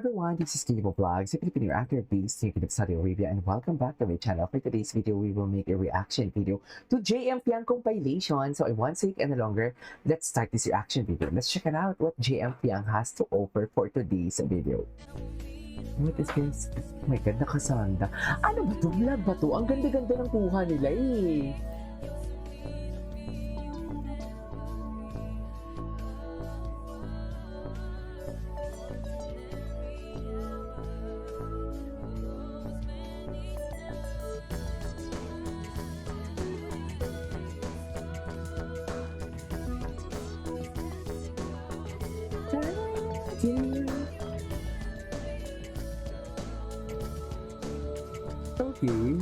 Everyone, this is Kibo Vlogs, a Filipino actor based here in Saudi Arabia, and welcome back to my channel. For today's video, we will make a reaction video to JM Fiang compilation. So I won't take any longer. Let's start this reaction video. Let's check it out what JM Fiang has to offer for today's video. What is this? Oh my God, nakasanda. Ano ba to? Vlog ba to? Ang ganda-ganda ng kuha nila eh. Okay.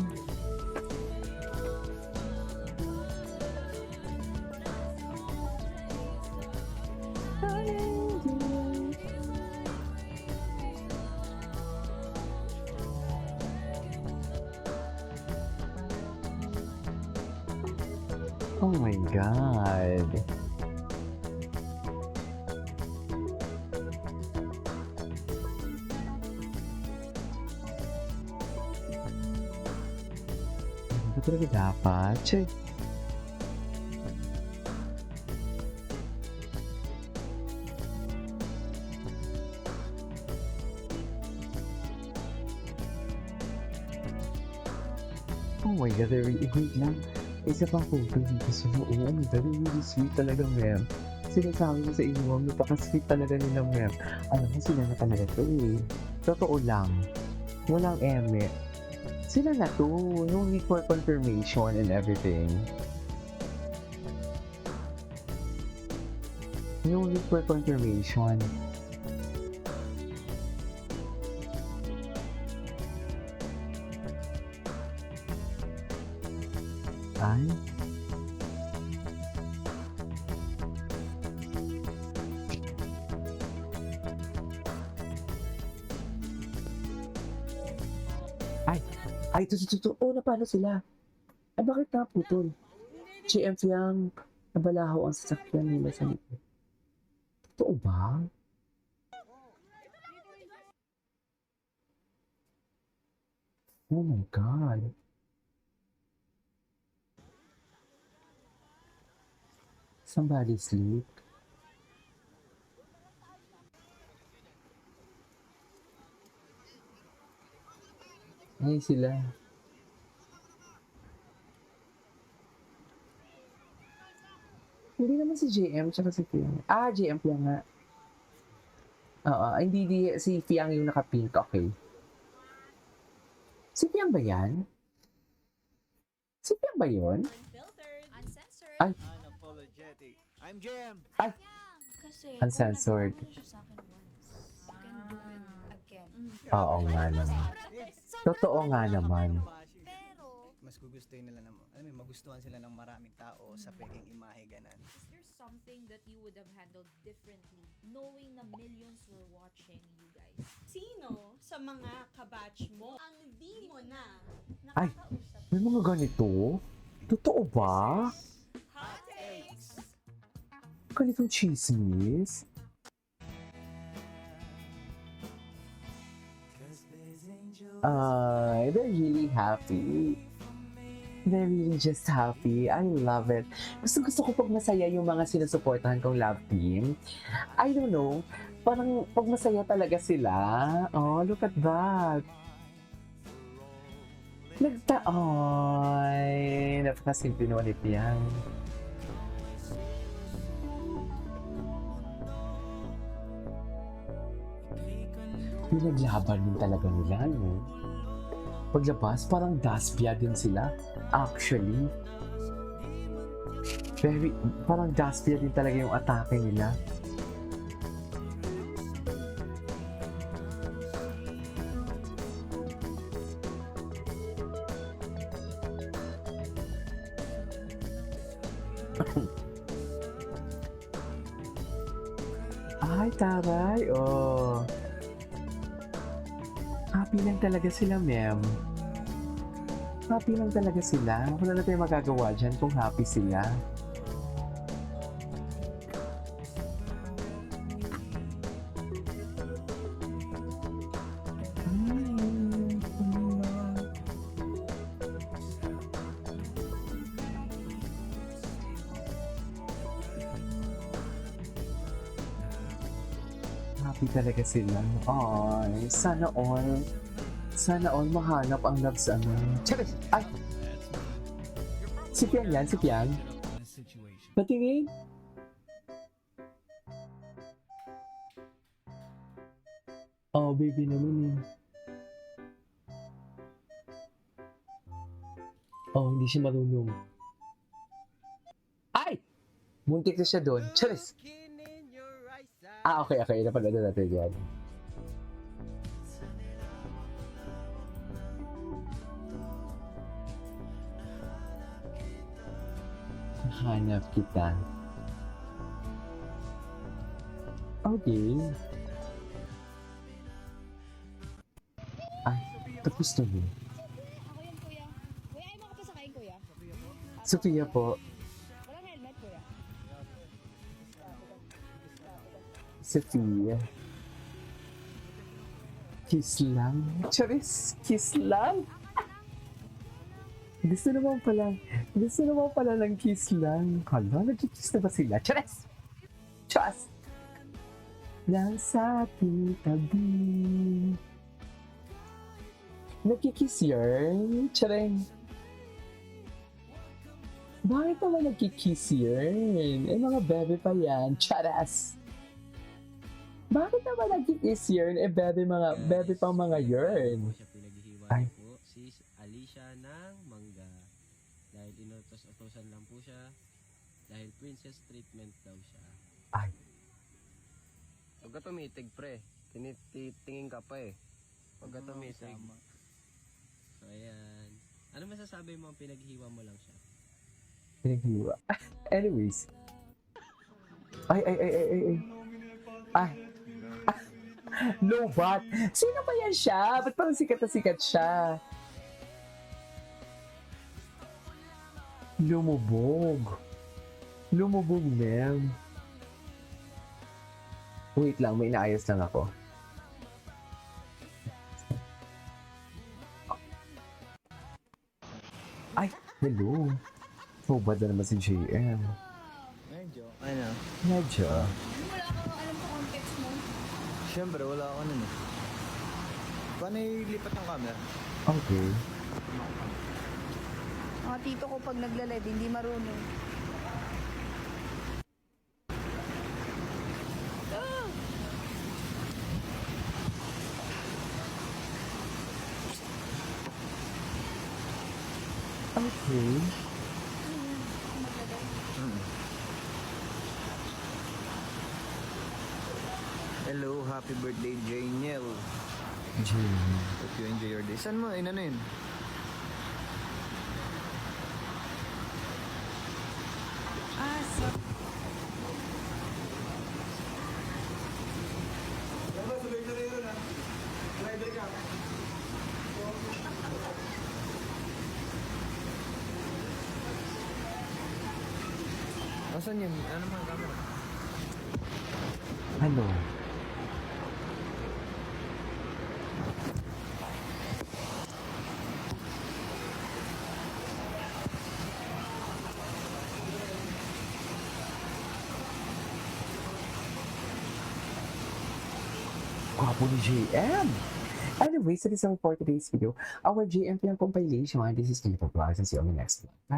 Oh my God. Ito talaga dapat. Check. Oh my God, wait lang. Isa pang photo dito sa oo, oh my God, really sweet talaga, ma'am. Sinasabi ko sa inyo, ma'am, napaka-sweet talaga nila, ma'am. Alam mo, sila na talaga to eh. Totoo lang. Walang eme. Sila na to. No need for confirmation and everything. No need for confirmation. Ay? Ay, ito. Oh, napalo sila. Ay, bakit naputol? GM Fiang, nabalaho ang sasakyan nila sa likod. Totoo ba? Oh my God. Somebody sleep. Ay, sila. Hindi naman si JM tsaka si Fiang. Ah, JM Fiang nga. Oo, hindi si Fiang yung naka-pink. Okay. Si Fiang ba yan? Si Fiang ba yun? Unfiltered, uncensored. Ay, Unapologetic. I'm Jem. ay, Kasi Uncensored. kung nagawa mo siya sa akin once, you can do it again. oo nga naman. Totoo nga naman. Pero, Mas gugustuhin nila ng, alam mo, magustuhan sila ng maraming tao sa peking imahe ganan. Is there something that you would have handled differently knowing na millions were watching you guys? Sino sa mga kabatch mo ang di mo na Ay, nakakausap? may mga ganito? Totoo ba? Hot takes! Ganitong chismis? They're really happy. They're really just happy. I love it. Gusto ko pag masaya yung mga sinusuportahan kong love team. I don't know. Parang pag masaya talaga sila. Oh, look at that. Ay, napakasimple naman ito yan. Pinaglaban din talaga nila, no? Paglabas, parang Daspia din sila. Actually. Parang Daspia din talaga yung atake nila. Ay, taray. Oh. Happy lang talaga sila, ma'am. Happy lang talaga sila. Wala na tayong magagawa dyan kung happy sila. happy talaga sila. Ay, sana all mahanap ang love sa ano. Charis! Ay! Si Piang yan, si Piang. Patingin. Oh, baby naman eh. Oh, hindi siya marunong. Ay! Muntik na siya doon. Charis! Ah, okay. Napanood na natin yan. Hanap kita. Okay. Ay, tapos na mo. Ako yan, kuya. Kuya, ay makapasakayin, kuya. Sophia po. Walang helmet, kuya. Sophia. Kiss lang. Charis, kiss lang. Gusto naman pala ng kiss lang. Hala, nag-kiss na ba sila? Charis! Charis! Nasa ating tabi. Nagkikiss yarn? Charing. Bakit naman nagkikiss yarn? Eh, mga bebe pa yan. Charas! Bakit naman nagkikiss yarn? Eh, bebe pang mga yarn. Siya Ay. pinaghihiwalay po si Alicia ng Mangga. Dahil inutos-utosan lang po siya. Dahil princess treatment daw siya. Ay. Huwag ka tumitig, pre. Tinitingin ka pa eh. Huwag ka tumitig. So, ayan. Ano masasabi mo? Pinaghiwa mo lang siya. Pinaghiwa. Anyways. Ay. Ay. Lobat! Sino ba yan siya? Ba't parang sikat na sikat siya? Lumubog. Lumubog, ma'am. Wait lang, may inaayos lang ako. Ay, hello. Lobat na naman si JM. Medyo. Ano? Medyo. Wala kang alam sa context mo. Siyempre, wala ako nun eh. Paano ilipat ng camera? Okay. Mga tito ko pag nagla-live, hindi marunong. Okay. Hello, happy birthday, Janiel. JM. Hope you enjoy your day. Saan mo? Ano yun? Ah, so... Asan yun? Ano naman camera? Ano? Gwapo ni JM! Anyways, that is all for today's video. Our JM film compilation. This is Kito Vlogs and see you on the next one. Bye!